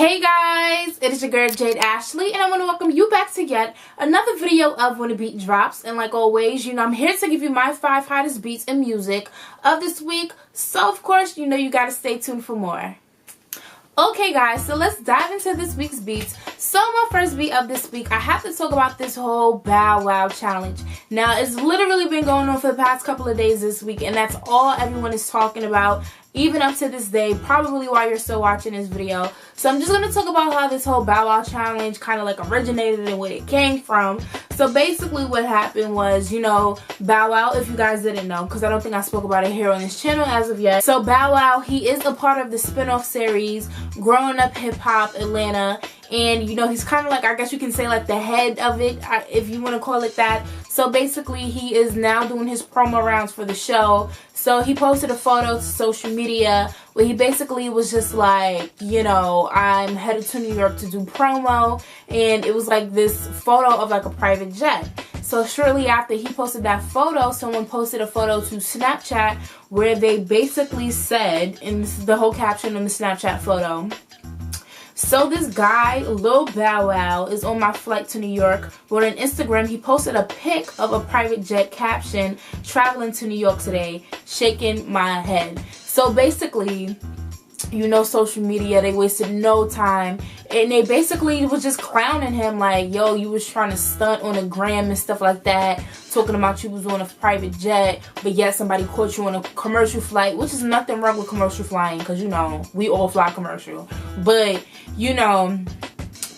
Hey guys, it is your girl Jade Ashley, and I want to welcome you back to yet another video of When the Beat Drops. And like always, I'm here to give you my 5 hottest beats and music of this week. So of course, you gotta stay tuned for more. Okay guys, so let's dive into this week's beats. So my first beat of this week, I have to talk about this whole BowWow challenge. Now, it's literally been going on for the past couple of days this week, and that's all everyone is talking about, even up to this day, probably while you're still watching this video. So I'm just going to talk about how this whole BowWow challenge kind of like originated and where it came from. So basically what happened was, BowWow, if you guys didn't know, because I don't think I spoke about it here on this channel as of yet. So BowWow, he is a part of the spin-off series, Growing Up Hip Hop Atlanta. And, he's kind of like, I guess you can say like the head of it, if you want to call it that. So basically, he is now doing his promo rounds for the show. So he posted a photo to social media where he basically was just like, I'm headed to New York to do promo. And it was like this photo of like a private jet. So shortly after he posted that photo, someone posted a photo to Snapchat where they basically said, and this is the whole caption on the Snapchat photo, "So this guy, Lil BowWow, is on my flight to New York." But on Instagram, he posted a pic of a private jet caption, "Traveling to New York today, shaking my head." So basically, social media, they wasted no time. And they basically was just clowning him like, yo, you was trying to stunt on the gram and stuff like that. Talking about you was on a private jet, but yet somebody caught you on a commercial flight, which is nothing wrong with commercial flying because, we all fly commercial. But,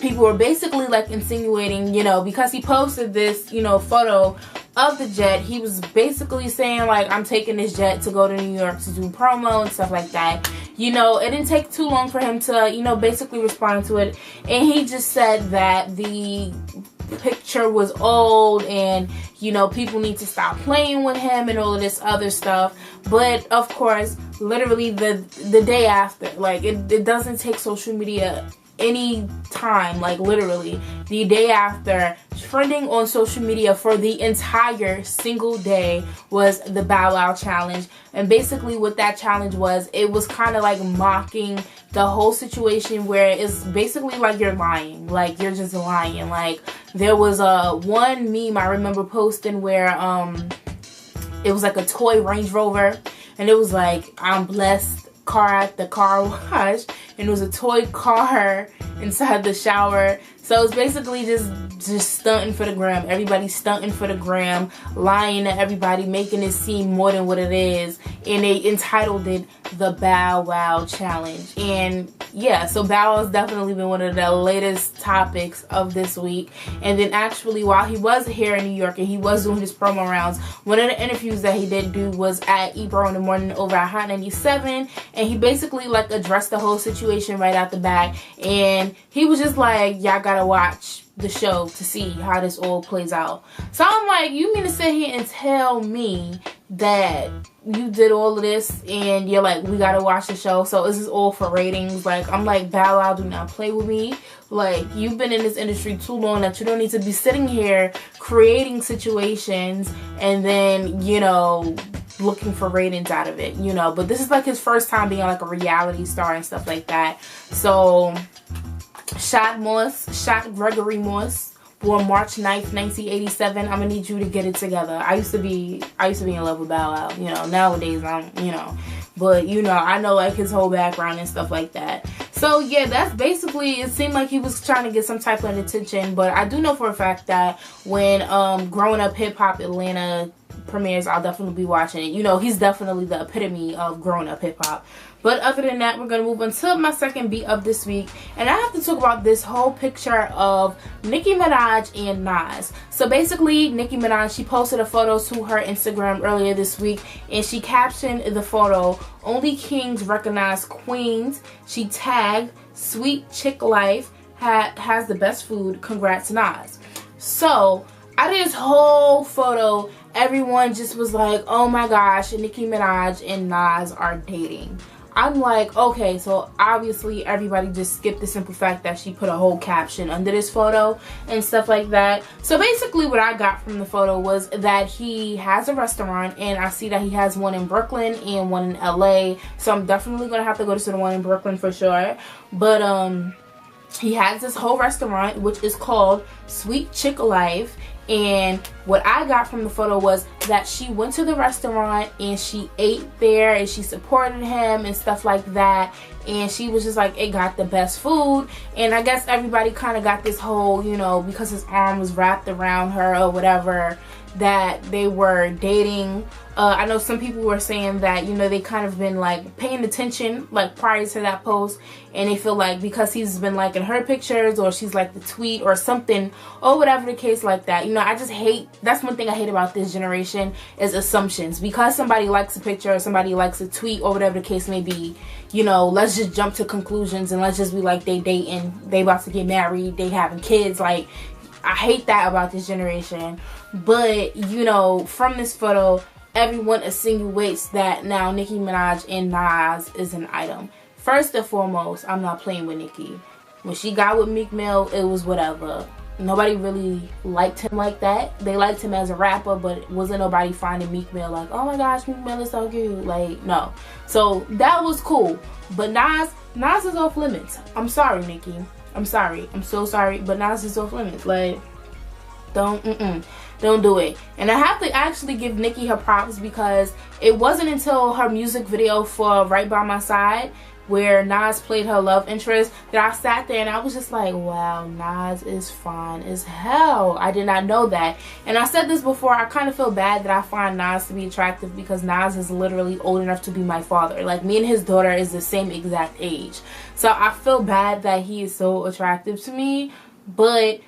people were basically like insinuating, because he posted this, photo of the jet, he was basically saying like, I'm taking this jet to go to New York to do promo and stuff like that. It didn't take too long for him to, basically respond to it. And he just said that the picture was old and, people need to stop playing with him and all of this other stuff. But of course, literally the day after, like it doesn't take social media any time, like literally the day after, trending on social media for the entire single day was the BowWow challenge. And basically what that challenge was, it was kind of like mocking the whole situation where it's basically like you're lying, like you're just lying. Like there was one meme I remember posting where it was like a toy Range Rover, and it was like, I'm blessed, car at the car wash, and it was a toy car inside the shower. So it's basically just stunting for the gram. Everybody stunting for the gram, lying to everybody, making it seem more than what it is. And they entitled it the BowWow challenge. And yeah, so BowWow's definitely been one of the latest topics of this week. And then actually, while he was here in New York and he was doing his promo rounds, one of the interviews that he did do was at Ebro in the Morning over at Hot 97. And he basically like addressed the whole situation right out the back. And he was just like, y'all gotta watch the show to see how this all plays out. So I'm like, you mean to sit here and tell me that you did all of this and you're like, we gotta watch the show, so this is all for ratings? Like, I'm like, BowWow, do not play with me. Like, you've been in this industry too long that you don't need to be sitting here creating situations and then, looking for ratings out of it, But this is like his first time being like a reality star and stuff like that. So Shot Gregory Moss, born March 9th, 1987. I'm gonna need you to get it together. I used to be in love with BowWow. Nowadays I'm, but I know like his whole background and stuff like that. So yeah, that's basically, it seemed like he was trying to get some type of attention. But I do know for a fact that when Growing Up Hip Hop Atlanta premieres, I'll definitely be watching it. He's definitely the epitome of growing up hip hop. But other than that, we're going to move on to my second beat of this week. And I have to talk about this whole picture of Nicki Minaj and Nas. So basically, Nicki Minaj, she posted a photo to her Instagram earlier this week. And she captioned the photo, "Only kings recognize queens." She tagged, "Sweet chick life, has the best food. Congrats, Nas." So out of this whole photo, everyone just was like, oh my gosh, Nicki Minaj and Nas are dating. I'm like, okay, so obviously everybody just skipped the simple fact that she put a whole caption under this photo and stuff like that. So basically what I got from the photo was that he has a restaurant, and I see that he has one in Brooklyn and one in LA. So I'm definitely going to have to go to the one in Brooklyn for sure. But he has this whole restaurant which is called Sweet Chick Alive. And what I got from the photo was that she went to the restaurant and she ate there and she supported him and stuff like that, and she was just like, it got the best food. And I guess everybody kind of got this whole, you know, because his arm was wrapped around her or whatever, that they were dating. I know some people were saying that, you know, they kind of been like paying attention like prior to that post, and they feel like because he's been liking her pictures or she's like the tweet or something or whatever the case like that. You know, I just hate, that's one thing I hate about this generation is assumptions. Because somebody likes a picture or somebody likes a tweet or whatever the case may be, you know, let's just jump to conclusions and let's just be like, they dating, they about to get married, they having kids. Like, I hate that about this generation. But, you know, from this photo, everyone insinuates that now Nicki Minaj and Nas is an item. First and foremost, I'm not playing with Nicki. When she got with Meek Mill, it was whatever. Nobody really liked him like that. They liked him as a rapper, but wasn't nobody finding Meek Mill like, oh my gosh, Meek Mill is so cute. Like, no. So that was cool. But Nas is off limits. I'm sorry, Nicki. I'm sorry. I'm so sorry. But Nas is off limits. Like, don't do it. And I have to actually give Nicki her props, because it wasn't until her music video for Right By My Side, where Nas played her love interest, that I sat there and I was just like, wow, Nas is fine as hell. I did not know that. And I said this before, I kind of feel bad that I find Nas to be attractive, because Nas is literally old enough to be my father. Like, me and his daughter is the same exact age. So I feel bad that he is so attractive to me, but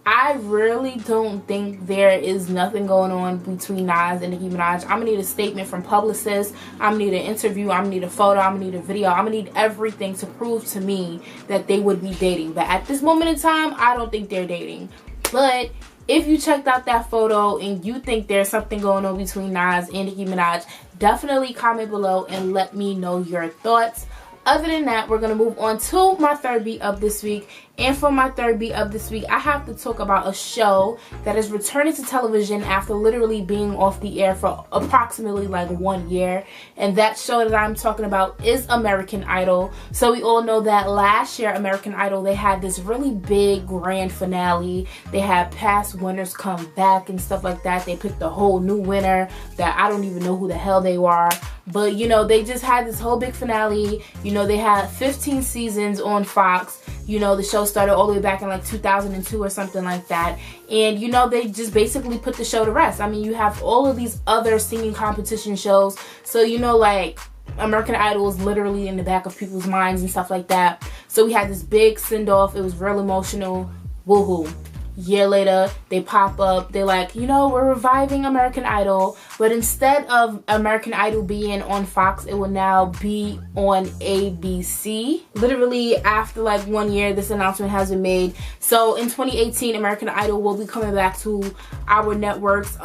I really don't think there is nothing going on between Nas and Nicki Minaj. I'm gonna need a statement from publicists. I'm gonna need an interview. I'm gonna need a photo. I'm gonna need a video. I'm gonna need everything to prove to me that they would be dating. But at this moment in time, I don't think they're dating. But if you checked out that photo and you think there's something going on between Nas and Nicki Minaj, definitely comment below and let me know your thoughts. Other than that, we're going to move on to my third beat of this week. And for my third beat of this week, I have to talk about a show that is returning to television after literally being off the air for approximately like 1 year. And that show that I'm talking about is American Idol. So we all know that last year, American Idol, they had this really big grand finale. They had past winners come back and stuff like that. They picked a whole new winner that I don't even know who the hell they were. But, you know, they just had this whole big finale. You know, they had 15 seasons on Fox. You know, the show started all the way back in like 2002 or something like that. And, you know, they just basically put the show to rest. I mean, you have all of these other singing competition shows. So, you know, like, American Idol is literally in the back of people's minds and stuff like that. So we had this big send-off. It was real emotional. Woohoo. Year later, they pop up. They're like, you know, we're reviving American Idol, but instead of American Idol being on Fox, it will now be on ABC. Literally after like 1 year, this announcement has been made. So in 2018, American Idol will be coming back to our networks.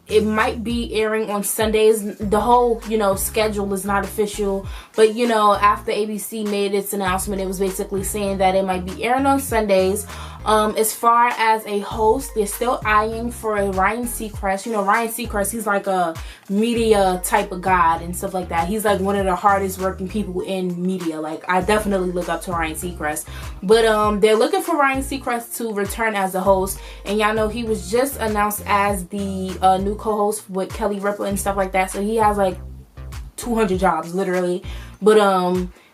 It might be airing on Sundays. The whole, you know, schedule is not official, but you know, after ABC made its announcement, it was basically saying that it might be airing on Sundays. As far as a host, they're still eyeing for a Ryan Seacrest. You know, Ryan Seacrest, he's like a media type of god and stuff like that. He's like one of the hardest working people in media. Like, I definitely look up to Ryan Seacrest. But they're looking for Ryan Seacrest to return as a host. And y'all know he was just announced as the new co-host with Kelly Ripa and stuff like that. So he has like 200 jobs, literally. But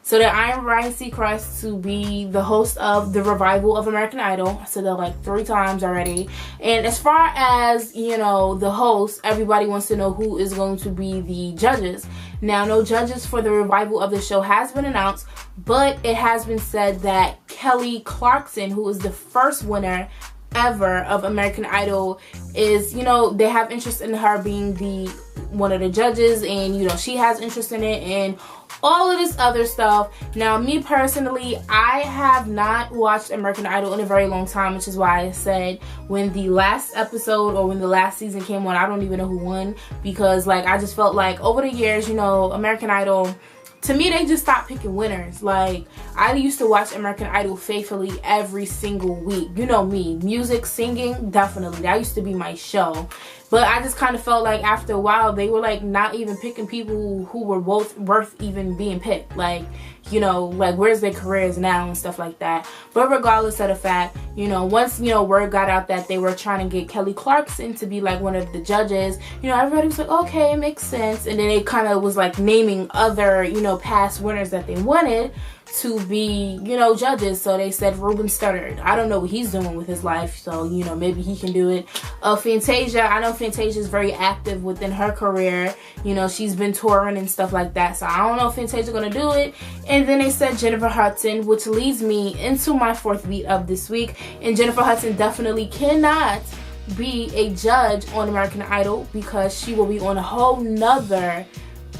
so that I am Ryan Seacrest to be the host of the revival of American Idol. I said that like 3 times already. And as far as, you know, the host, everybody wants to know who is going to be the judges. Now, no judges for the revival of the show has been announced, but it has been said that Kelly Clarkson, who is the first winner ever of American Idol, is, you know, they have interest in her being the one of the judges, and you know, she has interest in it and all of this other stuff. Now, me personally, I have not watched American Idol in a very long time, which is why I said when the last episode or when the last season came on, I don't even know who won, because like I just felt like over the years, you know, American Idol, to me, they just stopped picking winners. Like, I used to watch American Idol faithfully every single week. You know me, music, singing, definitely. That used to be my show. But I just kind of felt like after a while they were like not even picking people who were both worth even being picked. Like, you know, like where's their careers now and stuff like that. But regardless of the fact, you know, once, you know, word got out that they were trying to get Kelly Clarkson to be like one of the judges, you know, everybody was like, okay, it makes sense. And then it kind of was like naming other, you know, past winners that they wanted to be, you know, judges. So they said Ruben Studdard. I don't know what he's doing with his life, so, you know, maybe he can do it. Fantasia, I know Fantasia is very active within her career. You know, she's been touring and stuff like that, so I don't know if Fantasia's gonna do it. And then they said Jennifer Hudson, which leads me into my fourth beat of this week. And Jennifer Hudson definitely cannot be a judge on American Idol because she will be on a whole nother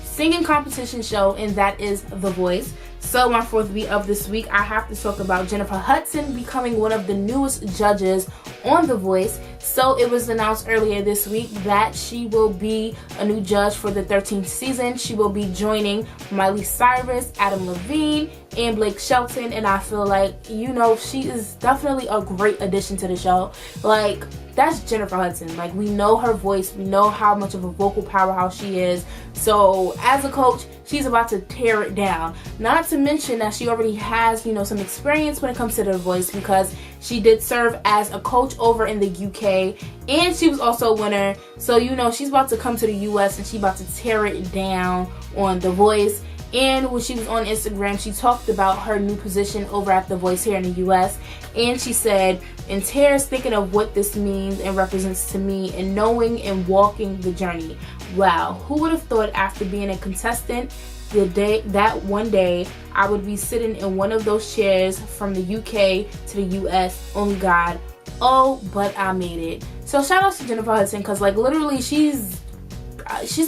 singing competition show, and that is The Voice. So my fourth beat of this week, I have to talk about Jennifer Hudson becoming one of the newest judges on The Voice. So it was announced earlier this week that she will be a new judge for the 13th season. She will be joining Miley Cyrus, Adam Levine, and Blake Shelton. And I feel like, you know, she is definitely a great addition to the show. Like, that's Jennifer Hudson. Like, we know her voice. We know how much of a vocal powerhouse she is. So as a coach, she's about to tear it down. Not to mention that she already has, you know, some experience when it comes to The Voice because she did serve as a coach over in the UK and she was also a winner. So, you know, she's about to come to the US and she's about to tear it down on The Voice. And when she was on Instagram, she talked about her new position over at The Voice here in the US. And she said, "And tears thinking of what this means and represents to me and knowing and walking the journey." Wow, who would have thought after being a contestant that one day I would be sitting in one of those chairs from the UK to the US? Only God. Oh, but I made it. So shout out to Jennifer Hudson because, like, literally she's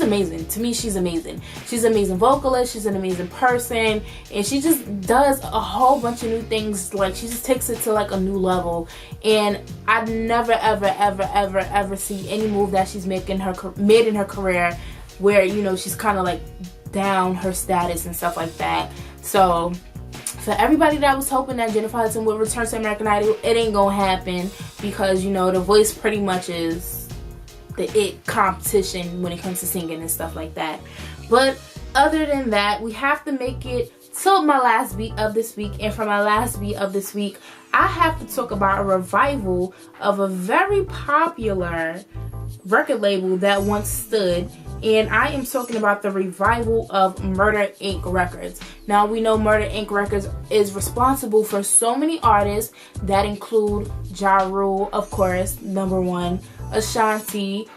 amazing. To me, she's amazing. She's an amazing vocalist. She's an amazing person. And she just does a whole bunch of new things. Like, she just takes it to, like, a new level. And I'd never, ever, ever, ever, ever see any move that she's made in her career where, you know, she's kind of, like, down her status and stuff like that. So for everybody that was hoping that Jennifer Hudson would return to American Idol, it ain't gonna happen because, you know, The Voice pretty much is the it competition when it comes to singing and stuff like that. But other than that, we have to make it to my last beat of this week. And for my last beat of this week, I have to talk about a revival of a very popular record label that once stood. And I am talking about the revival of Murder Inc Records. Now, we know Murder Inc Records is responsible for so many artists that include Ja Rule, of course, number one, Ashanti,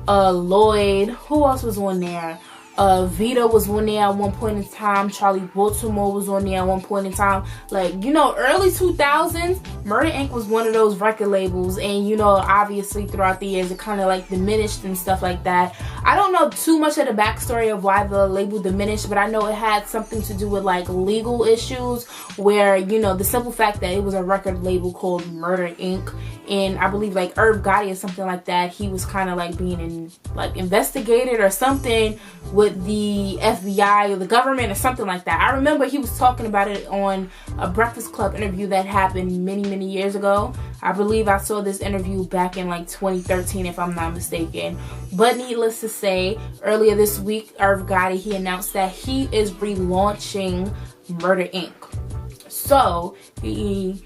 Lloyd, who else was on there? Vita was on there at one point in time. Charlie Baltimore was on there at one point in time. Like, you know, early 2000s, Murder Inc was one of those record labels. And, you know, obviously throughout the years, it kind of like diminished and stuff like that. I don't know too much of the backstory of why the label diminished, but I know it had something to do with like legal issues where, you know, the simple fact that it was a record label called Murder Inc. And I believe like Irv Gotti or something like that, he was kind of like being investigated or something with the FBI or the government or something like that. I remember he was talking about it on a Breakfast Club interview that happened many years ago. I believe I saw this interview back in like 2013 if I'm not mistaken. But needless to say, earlier this week, Irv Gotti, he announced that he is relaunching Murder Inc. So he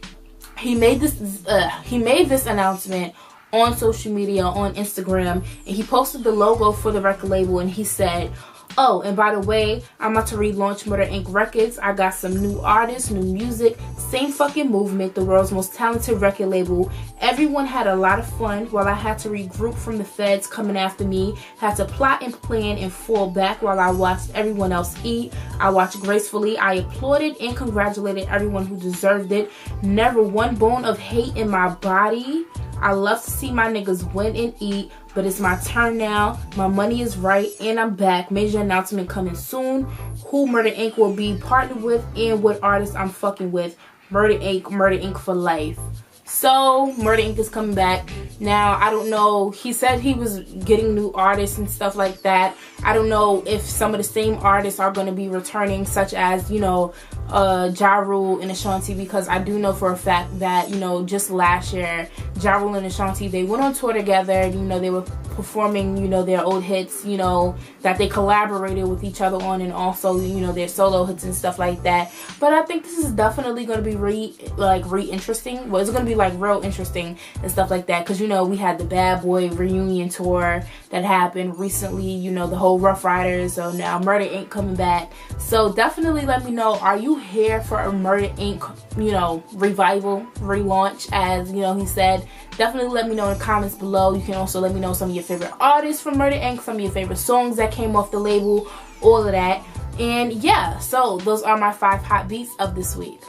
made this announcement on social media, on Instagram, and he posted the logo for the record label, and he said, "Oh, and by the way, I'm about to relaunch Murder Inc Records. I got some new artists, new music, same fucking movement, the world's most talented record label. Everyone had a lot of fun while I had to regroup from the feds coming after me, had to plot and plan and fall back while I watched everyone else eat. I watched gracefully. I applauded and congratulated everyone who deserved it. Never one bone of hate in my body. I love to see my niggas win and eat, but it's my turn now. My money is right, and I'm back. Major announcement coming soon. Who Murder Inc will be partnered with and what artists I'm fucking with. Murder Inc for life." So Murder Inc is coming back. Now, I don't know. He said he was getting new artists and stuff like that. I don't know if some of the same artists are going to be returning, such as, you know, Ja Rule and Ashanti, because I do know for a fact that, you know, just last year, Ja Rule and Ashanti, they went on tour together. You know, they were performing, you know, their old hits, you know, that they collaborated with each other on, and also, you know, their solo hits and stuff like that. But I think this is definitely going to be interesting. Well, it's going to be like real interesting and stuff like that, because, you know, we had the Bad Boy reunion tour that happened recently, you know, the whole Rough Riders, so now Murder Inc coming back. So definitely let me know, are you here for a Murder Inc, you know, revival, relaunch, as, you know, he said? Definitely let me know in the comments below. You can also let me know some of your favorite artists from Murder Inc, some of your favorite songs that came off the label, all of that. And yeah, so those are my 5 hot beats of this week.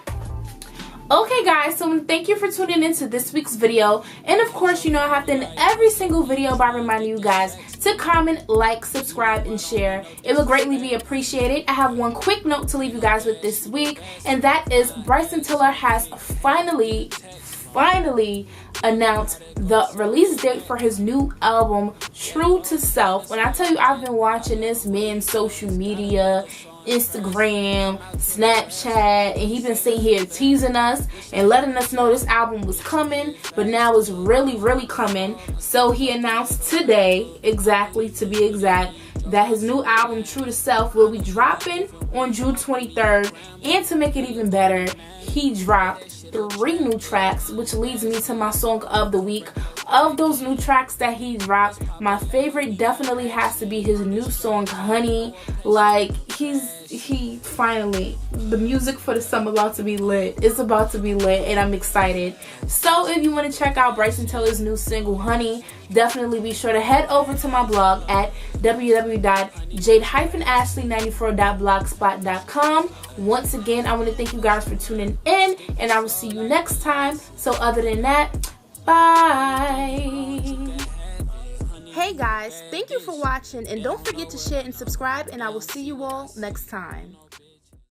Okay guys, so thank you for tuning into this week's video. And of course, you know, I have to end every single video by reminding you guys to comment, like, subscribe, and share. It will greatly be appreciated. I have one quick note to leave you guys with this week, and that is Bryson Tiller has finally announced the release date for his new album, True to Self. When I tell you, I've been watching this man's social media, Instagram, Snapchat, and he's been sitting here teasing us and letting us know this album was coming, but now it's really coming. So he announced today, exactly to be exact, that his new album, True to Self, will be dropping on June 23rd. And to make it even better, he dropped 3 new tracks, which leads me to my song of the week. Of those new tracks that he dropped, my favorite definitely has to be his new song, Honey. Like, he finally, the music for the summer about to be lit. It's about to be lit, and I'm excited. So if you want to check out Bryson Tiller's new single, Honey, definitely be sure to head over to my blog at www.jade-ashley94.blogspot.com. Once again, I want to thank you guys for tuning in, and I will see you next time. So other than that, bye. Hey guys, thank you for watching, and don't forget to share and subscribe, and I will see you all next time.